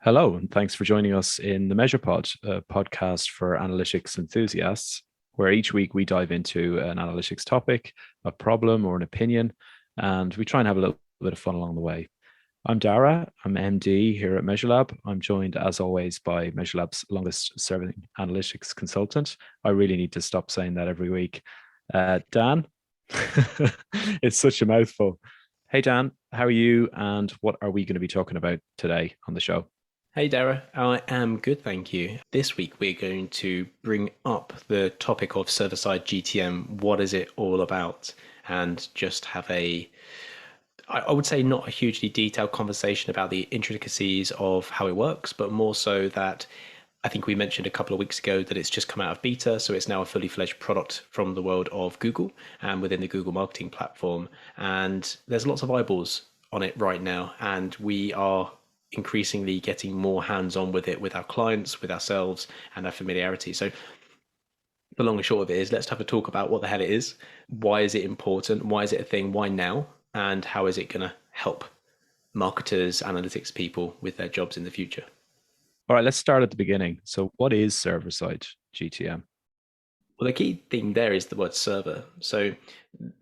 Hello, and thanks for joining us in the MeasurePod, a podcast for analytics enthusiasts, where each week we dive into an analytics topic, a problem, or an opinion, and we try and have a little bit of fun along the way. I'm Dara, I'm MD here at Measurelab. I'm joined, as always, by Measurelab's longest serving analytics consultant. I really need to stop saying that every week. Dan, it's such a mouthful. Hey, Dan, how are you? And what are we going to be talking about today on the show? Hey Dara, I am good, thank you. This week we're going to bring up the topic of server-side GTM. What is it all about? And just have I would say not a hugely detailed conversation about the intricacies of how it works, but more so that I think we mentioned a couple of weeks ago that it's just come out of beta, so it's now a fully fledged product from the world of Google and within the Google marketing platform. And there's lots of eyeballs on it right now, and we are increasingly getting more hands-on with it with our clients, with ourselves, and our familiarity. So the long and short of it is let's have a talk about what the hell it is, why is it important, why is it a thing, why now, and how is it going to help marketers, analytics people with their jobs in the future. All right, let's start at the beginning. So, what is server-side GTM? Well, the key thing there is the word server. So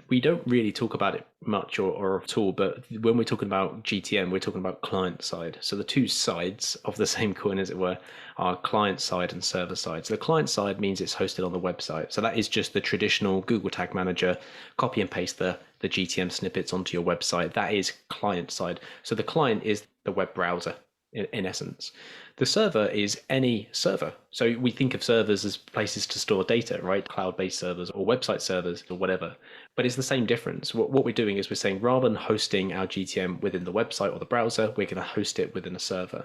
we don't really talk about it much or at all, but when we're talking about GTM, we're talking about client side. So the two sides of the same coin, as it were, are client side and server side. So the client side means it's hosted on the website. So that is just the traditional Google Tag Manager, copy and paste the GTM snippets onto your website. That is client side. So the client is the web browser in essence. The server is any server. So we think of servers as places to store data, right? Cloud-based servers or website servers or whatever. But it's the same difference. What we're doing is we're saying rather than hosting our GTM within the website or the browser, we're going to host it within a server.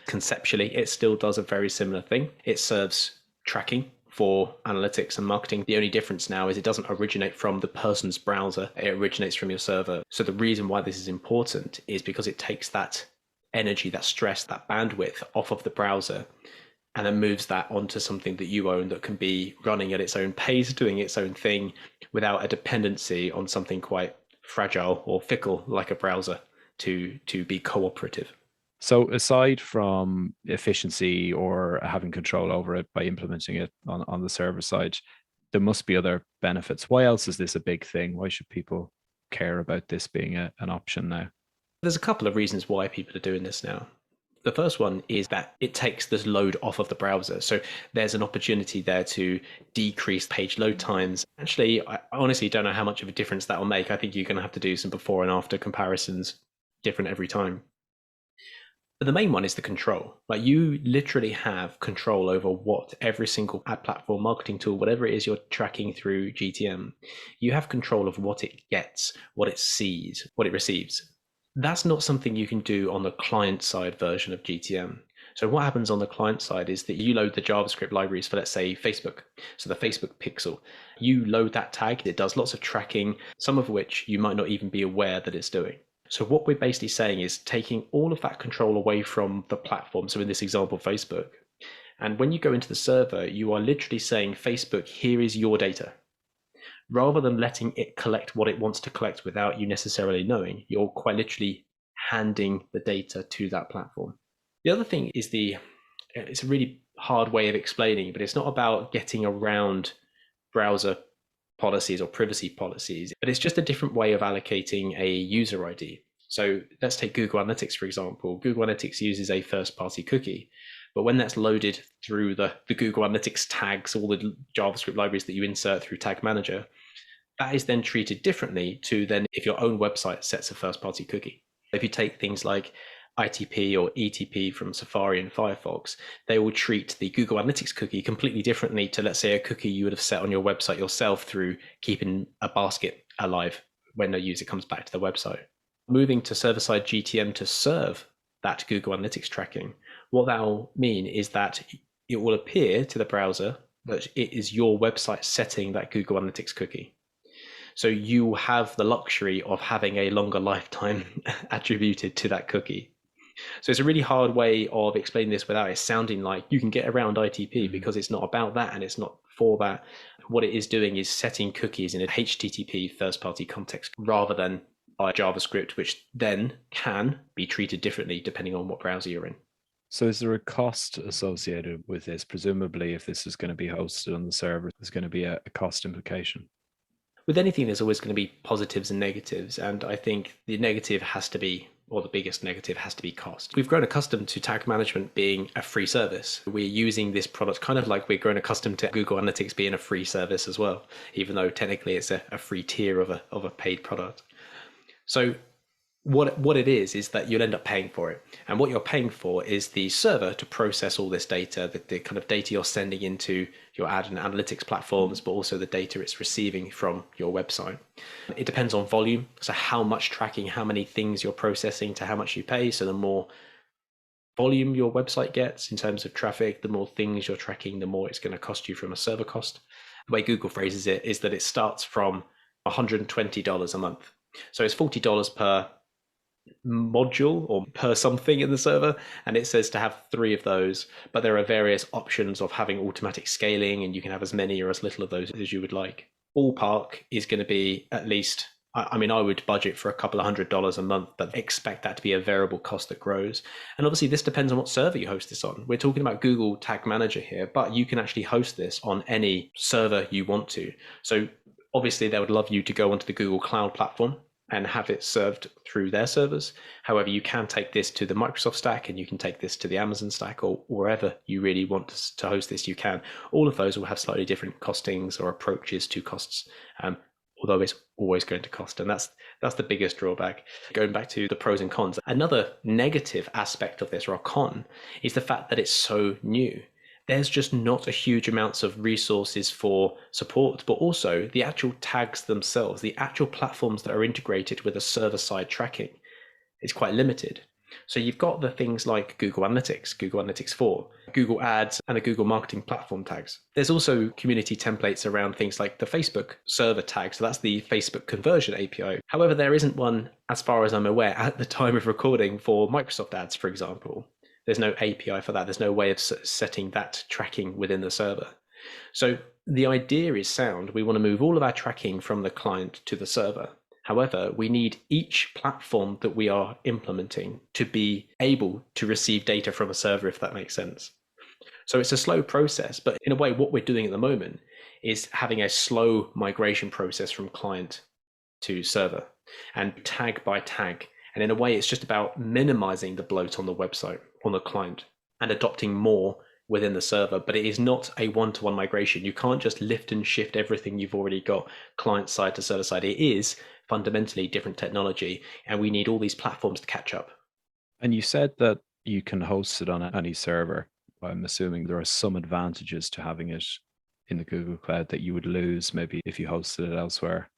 Conceptually, it still does a very similar thing. It serves tracking for analytics and marketing. The only difference now is it doesn't originate from the person's browser. It originates from your server. So the reason why this is important is because it takes that energy, that stress, that bandwidth off of the browser, and then moves that onto something that you own that can be running at its own pace, doing its own thing without a dependency on something quite fragile or fickle like a browser to be cooperative. So, aside from efficiency or having control over it by implementing it on the server side, there must be other benefits. Why else is this a big thing? Why should people care about this being an option now? There's a couple of reasons why people are doing this now. The first one is that it takes this load off of the browser. So there's an opportunity there to decrease page load times. Actually, I honestly don't know how much of a difference that will make. I think you're going to have to do some before and after comparisons, different every time. But the main one is the control. Like, you literally have control over what every single ad platform, marketing tool, whatever it is you're tracking through GTM, you have control of what it gets, what it sees, what it receives. That's not something you can do on the client side version of GTM. So what happens on the client side is that you load the JavaScript libraries for, let's say, Facebook. So the Facebook pixel, you load that tag. It does lots of tracking, some of which you might not even be aware that it's doing. So what we're basically saying is taking all of that control away from the platform. So in this example, Facebook. And when you go into the server, you are literally saying, Facebook, here is your data. Rather than letting it collect what it wants to collect without you necessarily knowing, you're quite literally handing the data to that platform. The other thing is it's a really hard way of explaining, but it's not about getting around browser policies or privacy policies, but it's just a different way of allocating a user ID. So let's take Google Analytics, for example. Google Analytics uses a first-party cookie, but when that's loaded through the Google Analytics tags, all the JavaScript libraries that you insert through Tag Manager, that is then treated differently to then if your own website sets a first-party cookie. If you take things like ITP or ETP from Safari and Firefox, they will treat the Google Analytics cookie completely differently to, let's say, a cookie you would have set on your website yourself through keeping a basket alive when a user comes back to the website. Moving to server-side GTM to serve that Google Analytics tracking, what that will mean is that it will appear to the browser that it is your website setting that Google Analytics cookie. So you have the luxury of having a longer lifetime attributed to that cookie. So it's a really hard way of explaining this without it sounding like you can get around ITP, because it's not about that and it's not for that. What it is doing is setting cookies in a HTTP first-party context rather than by JavaScript, which then can be treated differently depending on what browser you're in. So is there a cost associated with this? Presumably, if this is going to be hosted on the server, there's going to be a cost implication. With anything, there's always going to be positives and negatives. And I think the negative has to be, or the biggest negative has to be cost. We've grown accustomed to tag management being a free service. We're using this product kind of like we're grown accustomed to Google Analytics being a free service as well, even though technically it's a free tier of a paid product. So what it is that you'll end up paying for it. And what you're paying for is the server to process all this data, the kind of data you're sending into your ad and analytics platforms, but also the data it's receiving from your website. It depends on volume. So how much tracking, how many things you're processing to how much you pay. So the more volume your website gets in terms of traffic, the more things you're tracking, the more it's going to cost you from a server cost. The way Google phrases it is that it starts from $120 a month. So it's $40 per module or per something in the server, and it says to have 3 of those, but there are various options of having automatic scaling, and you can have as many or as little of those as you would like. Ballpark is going to be at least, I mean, I would budget for a couple of $100 a month, but expect that to be a variable cost that grows. And obviously this depends on what server you host this on. We're talking about Google Tag Manager here, but you can actually host this on any server you want to. So obviously they would love you to go onto the Google Cloud platform and have it served through their servers. However, you can take this to the Microsoft stack, and you can take this to the Amazon stack, or wherever you really want to host this, you can. All of those will have slightly different costings or approaches to costs, although it's always going to cost. And that's the biggest drawback. Going back to the pros and cons, another negative aspect of this, or a con, is the fact that it's so new. There's just not a huge amounts of resources for support, but also the actual tags themselves, the actual platforms that are integrated with a server-side tracking is quite limited. So you've got the things like Google Analytics, Google Analytics 4, Google Ads, and the Google Marketing Platform tags. There's also community templates around things like the Facebook server tag. So that's the Facebook conversion API. However, there isn't one, as far as I'm aware, at the time of recording for Microsoft Ads, for example. There's no API for that. There's no way of setting that tracking within the server. So the idea is sound. We want to move all of our tracking from the client to the server. However, we need each platform that we are implementing to be able to receive data from a server, if that makes sense. So it's a slow process, but in a way, what we're doing at the moment is having a slow migration process from client to server, and tag by tag. And in a way, it's just about minimizing the bloat on the website, on the client, and adopting more within the server. But it is not a one-to-one migration. You can't just lift and shift everything you've already got client side to server side. It is fundamentally different technology, and we need all these platforms to catch up. And you said that you can host it on any server. I'm assuming there are some advantages to having it in the Google Cloud that you would lose maybe if you hosted it elsewhere.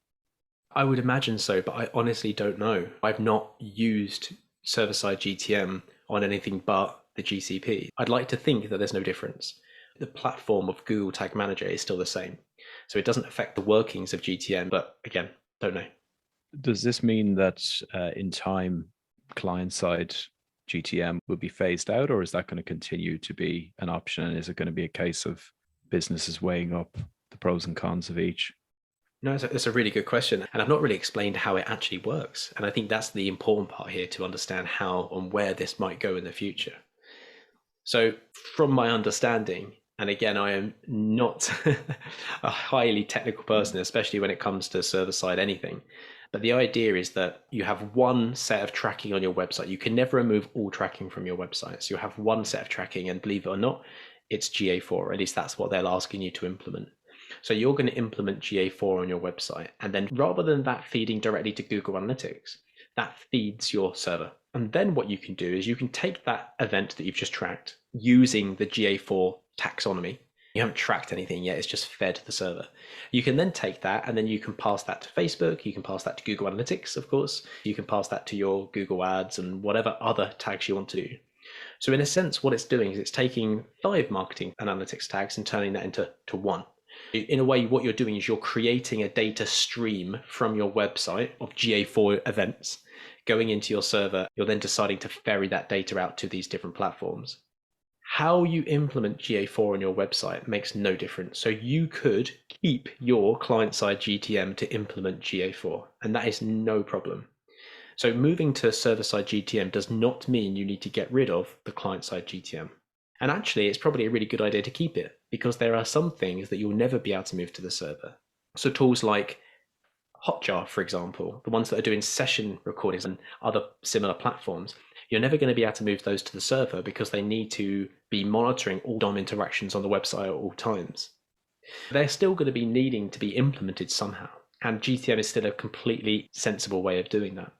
I would imagine so, but I honestly don't know. I've not used server-side GTM on anything but the GCP. I'd like to think that there's no difference. The platform of Google Tag Manager is still the same. So it doesn't affect the workings of GTM, but again, don't know. Does this mean that in time, client-side GTM will be phased out, or is that going to continue to be an option? And is it going to be a case of businesses weighing up the pros and cons of each? No, it's a really good question. And I've not really explained how it actually works. And I think that's the important part here, to understand how and where this might go in the future. So from my understanding, and again, I am not a highly technical person, especially when it comes to server-side anything. But the idea is that you have one set of tracking on your website. You can never remove all tracking from your website. So you have one set of tracking, and believe it or not, it's GA4. At least that's what they're asking you to implement. So you're going to implement GA4 on your website. And then rather than that feeding directly to Google Analytics, that feeds your server. And then what you can do is you can take that event that you've just tracked using the GA4 taxonomy. You haven't tracked anything yet, it's just fed the server. You can then take that and then you can pass that to Facebook, you can pass that to Google Analytics, of course, you can pass that to your Google Ads and whatever other tags you want to do. So in a sense, what it's doing is it's taking 5 marketing and analytics tags and turning that into one. In a way, what you're doing is you're creating a data stream from your website of GA4 events going into your server. You're then deciding to ferry that data out to these different platforms. How you implement GA4 on your website makes no difference. So you could keep your client-side GTM to implement GA4, and that is no problem. So moving to server-side GTM does not mean you need to get rid of the client-side GTM. And actually, it's probably a really good idea to keep it, because there are some things that you'll never be able to move to the server. So tools like Hotjar, for example, the ones that are doing session recordings and other similar platforms, you're never going to be able to move those to the server because they need to be monitoring all DOM interactions on the website at all times. They're still going to be needing to be implemented somehow, and GTM is still a completely sensible way of doing that.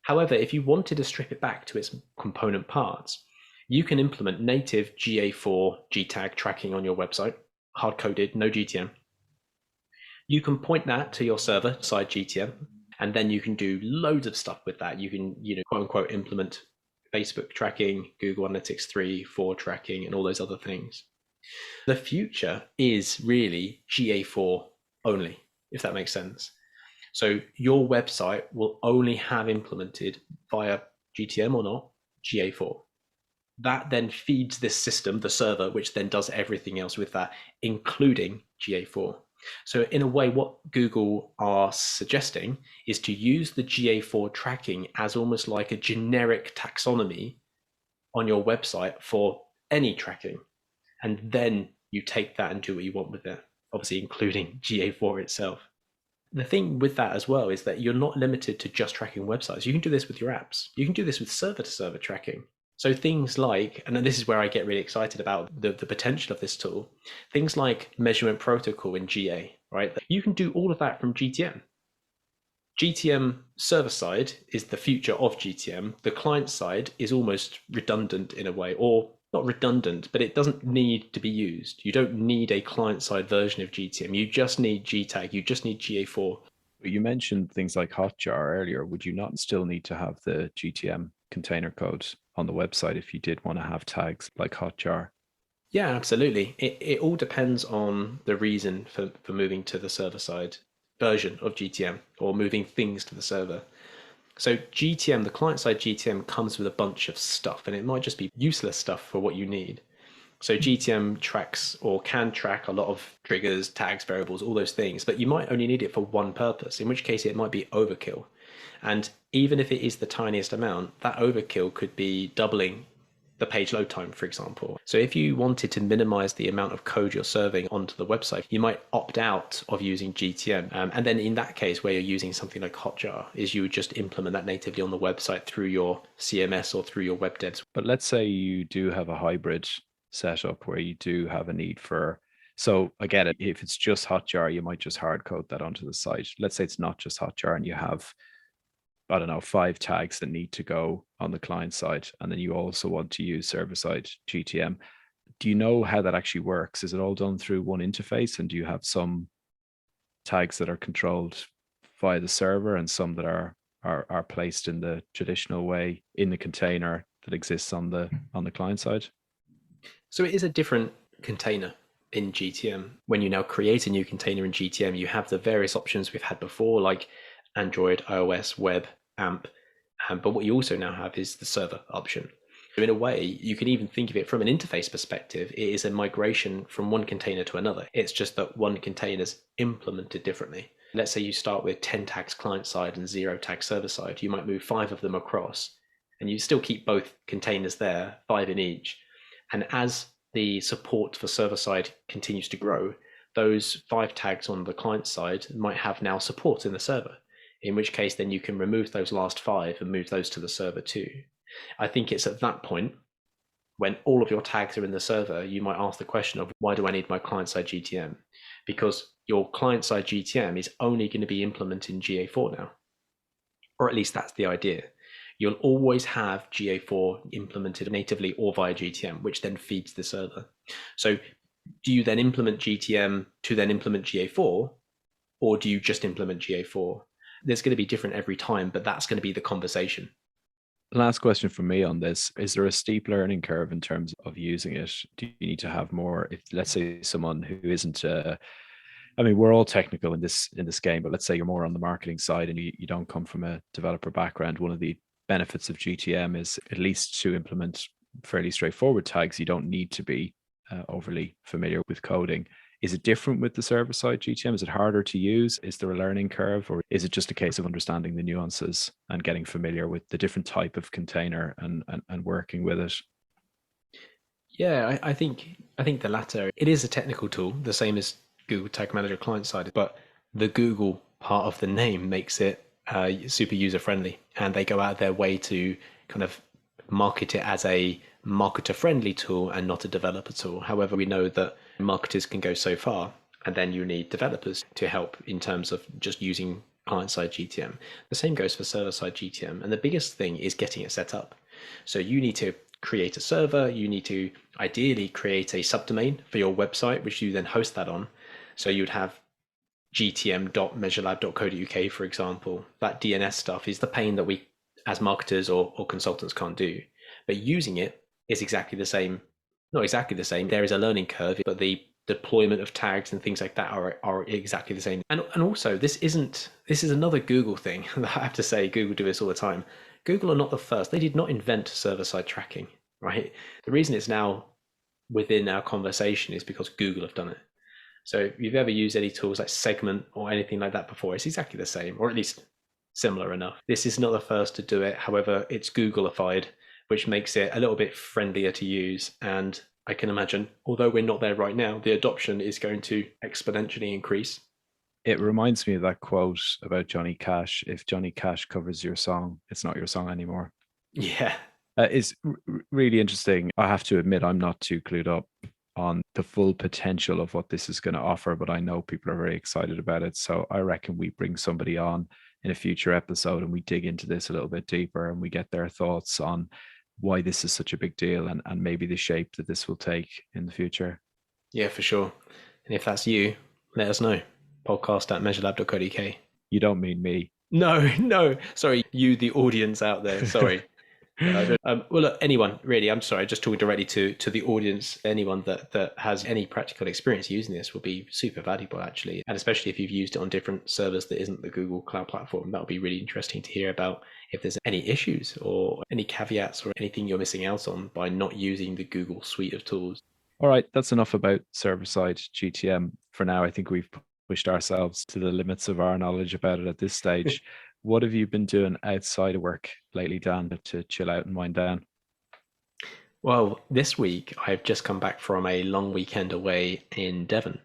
However, if you wanted to strip it back to its component parts, you can implement native GA4 GTag tracking on your website, hard-coded, no GTM. You can point that to your server-side GTM, and then you can do loads of stuff with that. You can, quote unquote, implement Facebook tracking, Google Analytics 3, 4 tracking, and all those other things. The future is really GA4 only, if that makes sense. So your website will only have implemented via GTM or not, GA4. That then feeds this system, the server, which then does everything else with that, including GA4. So in a way, what Google are suggesting is to use the GA4 tracking as almost like a generic taxonomy on your website for any tracking. And then you take that and do what you want with it, obviously including GA4 itself. The thing with that as well is that you're not limited to just tracking websites. You can do this with your apps. You can do this with server-to-server tracking. So things like, and this is where I get really excited about the potential of this tool, things like measurement protocol in GA, right? You can do all of that from GTM. GTM server side is the future of GTM. The client side is almost redundant in a way, or not redundant, but it doesn't need to be used. You don't need a client side version of GTM. You just need GTag. You just need GA4. You mentioned things like Hotjar earlier. Would you not still need to have the GTM container code on the website if you did want to have tags like Hotjar? Yeah, absolutely. It all depends on the reason for moving to the server side version of GTM or moving things to the server. So GTM, the client-side GTM, comes with a bunch of stuff, and it might just be useless stuff for what you need. So GTM tracks or can track a lot of triggers, tags, variables, all those things, but you might only need it for one purpose, in which case it might be overkill. And even if it is the tiniest amount, that overkill could be doubling the page load time, for example. So if you wanted to minimize the amount of code you're serving onto the website, you might opt out of using GTM. And then in that case, where you're using something like Hotjar, is you would just implement that natively on the website through your CMS or through your web devs. But let's say you do have a hybrid setup where you do have a need for, so I get it, if it's just Hotjar, you might just hard code that onto the site. Let's say it's not just Hotjar and you have, I don't know, 5 tags that need to go on the client side, and then you also want to use server-side GTM. Do you know how that actually works? Is it all done through one interface, and do you have some tags that are controlled via the server and some that are placed in the traditional way in the container that exists on the client side? So it is a different container in GTM. When you now create a new container in GTM, you have the various options we've had before, like Android, iOS, web, AMP. But what you also now have is the server option. So in a way, you can even think of it from an interface perspective. It is a migration from one container to another. It's just that one container is implemented differently. Let's say you start with 10 tags client side and 0 tags server side. You might move 5 of them across, and you still keep both containers there, 5 in each. And as the support for server side continues to grow, those 5 tags on the client side might have now support in the server, in which case then you can remove those last 5 and move those to the server too. I think it's at that point when all of your tags are in the server, you might ask the question of, why do I need my client-side GTM? Because your client-side GTM is only going to be implemented in GA4 now, or at least that's the idea. You'll always have GA4 implemented natively or via GTM, which then feeds the server. So do you then implement GTM to then implement GA4, or do you just implement GA4? There's going to be different every time, but that's going to be the conversation. Last question from me on this. Is there a steep learning curve in terms of using it? Do you need to have more, if let's say someone who isn't, I mean, we're all technical in this game, but let's say you're more on the marketing side and you don't come from a developer background. One of the benefits of GTM is, at least to implement fairly straightforward tags, you don't need to be overly familiar with coding. Is it different with the server-side GTM? Is it harder to use? Is there a learning curve, or is it just a case of understanding the nuances and getting familiar with the different type of container and working with it? Yeah, I think the latter. It is a technical tool, the same as Google Tag Manager client side, but the Google part of the name makes it super user friendly, and they go out of their way to kind of market it as a marketer friendly tool and not a developer tool. However, we know that marketers can go so far, and then you need developers to help in terms of just using client side GTM. The same goes for server side GTM, and the biggest thing is getting it set up. So you need to create a server, you need to ideally create a subdomain for your website, which you then host that on. So you'd have gtm.measurelab.co.uk, for example. That DNS stuff is the pain that we as marketers or consultants can't do. But using it is exactly the same. Not exactly the same. There is a learning curve, but the deployment of tags and things like that are exactly the same. And also, this is another Google thing that I have to say. Google do this all the time. Google are not the first. They did not invent server-side tracking, right? The reason it's now within our conversation is because Google have done it. So if you've ever used any tools like Segment or anything like that before, it's exactly the same, or at least similar enough. This is not the first to do it. However, it's Googleified, which makes it a little bit friendlier to use. And I can imagine, although we're not there right now, the adoption is going to exponentially increase. It reminds me of that quote about Johnny Cash. If Johnny Cash covers your song, it's not your song anymore. Yeah. It's really interesting. I have to admit, I'm not too clued up on the full potential of what this is going to offer, but I know people are very excited about it. So I reckon we bring somebody on in a future episode and we dig into this a little bit deeper and we get their thoughts on why this is such a big deal and maybe the shape that this will take in the future. Yeah, for sure. And if that's you, let us know. podcast@measurelab.co.uk. You don't mean me. No. Sorry, you, the audience out there. Sorry. Well, look, anyone really, I'm sorry, just talking directly to the audience. Anyone that has any practical experience using this will be super valuable, actually. And especially if you've used it on different servers that isn't the Google Cloud Platform, that would be really interesting to hear about if there's any issues or any caveats or anything you're missing out on by not using the Google suite of tools. All right, that's enough about server-side GTM for now. I think we've pushed ourselves to the limits of our knowledge about it at this stage. What have you been doing outside of work lately, Dan, to chill out and wind down? Well, this week I've just come back from a long weekend away in Devon,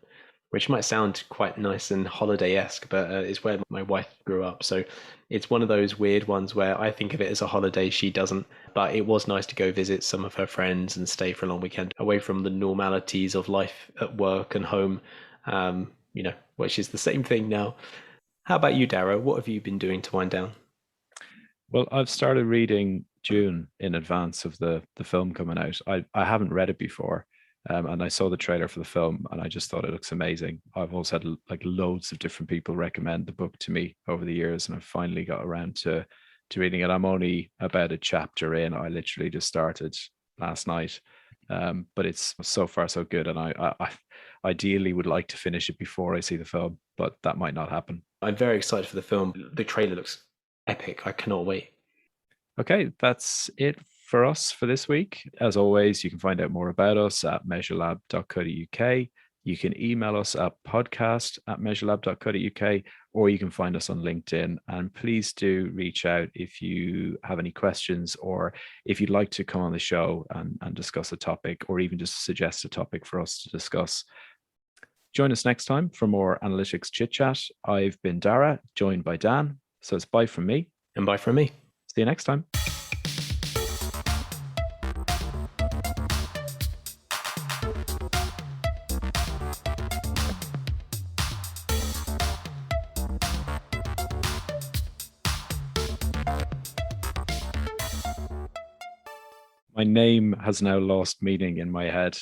which might sound quite nice and holiday-esque, but it's where my wife grew up. So it's one of those weird ones where I think of it as a holiday, she doesn't. But it was nice to go visit some of her friends and stay for a long weekend away from the normalities of life at work and home, which is the same thing now. How about you, Dara? What have you been doing to wind down? Well, I've started reading Dune in advance of the film coming out. I haven't read it before, and I saw the trailer for the film, and I just thought it looks amazing. I've also had like loads of different people recommend the book to me over the years, and I've finally got around to reading it. I'm only about a chapter in. I literally just started last night, but it's so far so good, and I ideally would like to finish it before I see the film, but that might not happen. I'm very excited for the film. The trailer looks epic. I cannot wait. Okay, that's it for us for this week. As always, you can find out more about us at measurelab.co.uk. You can email us at podcast@measurelab.co.uk, or you can find us on LinkedIn. And please do reach out if you have any questions or if you'd like to come on the show and discuss a topic, or even just suggest a topic for us to discuss. Join us next time for more analytics chit chat. I've been Dara, joined by Dan. So it's bye from me. And bye from me. See you next time. My name has now lost meaning in my head.